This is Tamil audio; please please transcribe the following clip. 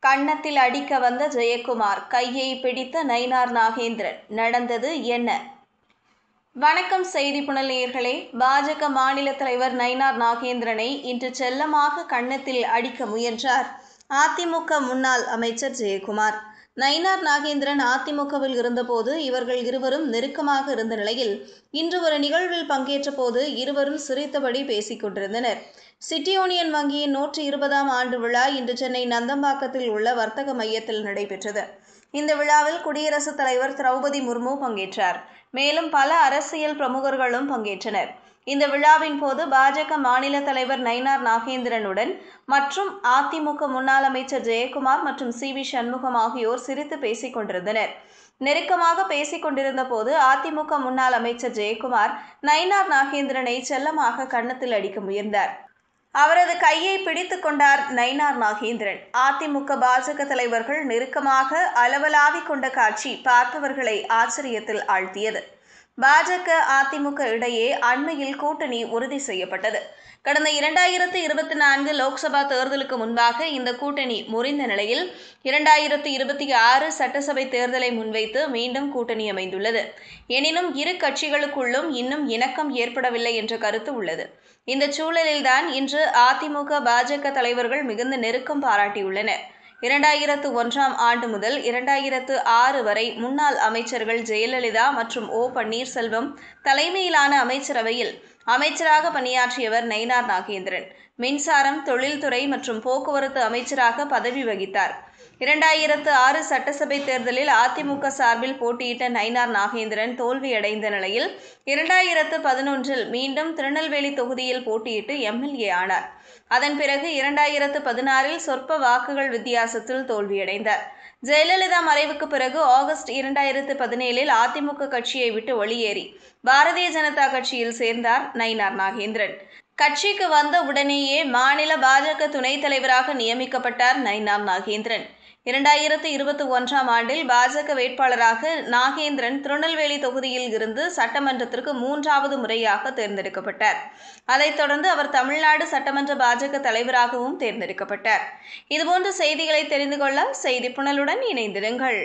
கன்னத்தில் அடிக்க வந்த ஜெயக்குமார் கையை பிடித்த நயினார் நாகேந்திரன். நடந்தது என்ன? வணக்கம் செய்தி புனல் நேயர்களே. பாஜக மாநில தலைவர் நயினார் நாகேந்திரனை இன்று செல்லமாக கன்னத்தில் அடிக்க முயன்றார் அதிமுக முன்னாள் அமைச்சர் ஜெயக்குமார். நயினார் நாகேந்திரன் அதிமுகவில் இருந்தபோது இவர்கள் இருவரும் நெருக்கமாக இருந்த நிலையில் இன்று ஒரு நிகழ்வில் பங்கேற்ற போது இருவரும் சிரித்தபடி பேசிக் கொண்டிருந்தனர். சிட்டி யூனியன் வங்கியின் 120ஆம் ஆண்டு விழா இன்று சென்னை நந்தம்பாக்கத்தில் உள்ள வர்த்தக மையத்தில் நடைபெற்றது. இந்த விழாவில் குடியரசுத் தலைவர் திரௌபதி முர்மு பங்கேற்றார். மேலும் பல அரசியல் பிரமுகர்களும் பங்கேற்றனர். இந்த விழாவின் போது பாஜக மாநில தலைவர் நயினார் நாகேந்திரனுடன் மற்றும் அதிமுக முன்னாள் அமைச்சர் ஜெயக்குமார் மற்றும் சி.வி. சண்முகம் ஆகியோர் சிரித்து பேசிக் கொண்டிருந்தனர். நெருக்கமாக பேசிக் கொண்டிருந்த போது அதிமுக முன்னாள் அமைச்சர் ஜெயக்குமார் நயினார் நாகேந்திரனை செல்லமாக கன்னத்தில் அடிக்க முயன்றார். அவரது கையை பிடித்துக் கொண்டார் நயினார் நாகேந்திரன். அதிமுக பாஜக தலைவர்கள் நெருக்கமாக அளவலாவிக் கொண்ட காட்சி பார்த்தவர்களை ஆச்சரியத்தில் ஆழ்த்தியது. பாஜக அதிமுக இடையே அண்மையில் கூட்டணி உறுதி செய்யப்பட்டது. கடந்த 2024 லோக்சபா தேர்தலுக்கு முன்பாக இந்த கூட்டணி முறிந்த நிலையில் 2026 சட்டசபை தேர்தலை முன்வைத்து மீண்டும் கூட்டணி அமைந்துள்ளது. எனினும் இரு கட்சிகளுக்குள்ளும் இன்னும் இணக்கம் ஏற்படவில்லை என்ற கருத்து உள்ளது. இந்த சூழலில்தான் இன்று அதிமுக பாஜக தலைவர்கள் மிகுந்த நெருக்கம் பாராட்டியுள்ளனர். 2001ஆம் ஆண்டு முதல் 2006 வரை முன்னாள் அமைச்சர்கள் ஜெயலலிதா மற்றும் ஓ. பன்னீர்செல்வம் தலைமையிலான அமைச்சரவையில் அமைச்சராக பணியாற்றியவர் நயினார் நாகேந்திரன். மின்சாரம், தொழில்துறை மற்றும் போக்குவரத்து அமைச்சராக பதவி வகித்தார். 2006 சட்டசபை தேர்தலில் அதிமுக சார்பில் போட்டியிட்ட நயினார் நாகேந்திரன் தோல்வியடைந்த நிலையில் 2011இல் மீண்டும் திருநெல்வேலி தொகுதியில் போட்டியிட்டு எம்.எல்.ஏ. ஆனார். அதன் பிறகு 2016இல் சொற்ப வாக்குகள் வித்தியாசத்தில் தோல்வியடைந்தார். ஜெயலலிதா மறைவுக்கு பிறகு ஆகஸ்ட் 2017இல் அதிமுக கட்சியை விட்டு வெளியேறி பாரதிய ஜனதா கட்சியில் சேர்ந்தார் நயினார் நாகேந்திரன். கட்சிக்கு வந்த உடனேயே மாநில பாஜக துணைத் தலைவராக நியமிக்கப்பட்டார் நயினார் நாகேந்திரன். 2021ஆம் ஆண்டில் பாஜக வேட்பாளராக நாகேந்திரன் திருநெல்வேலி தொகுதியில் இருந்து சட்டமன்றத்திற்கு 3வது முறையாக தேர்ந்தெடுக்கப்பட்டார். அதைத் தொடர்ந்து அவர் தமிழ்நாடு சட்டமன்ற பாஜக தலைவராகவும் தேர்ந்தெடுக்கப்பட்டார். இதுபோன்ற செய்திகளை தெரிந்து கொள்ள செய்தி புனலுடன் இணைந்திருங்கள்.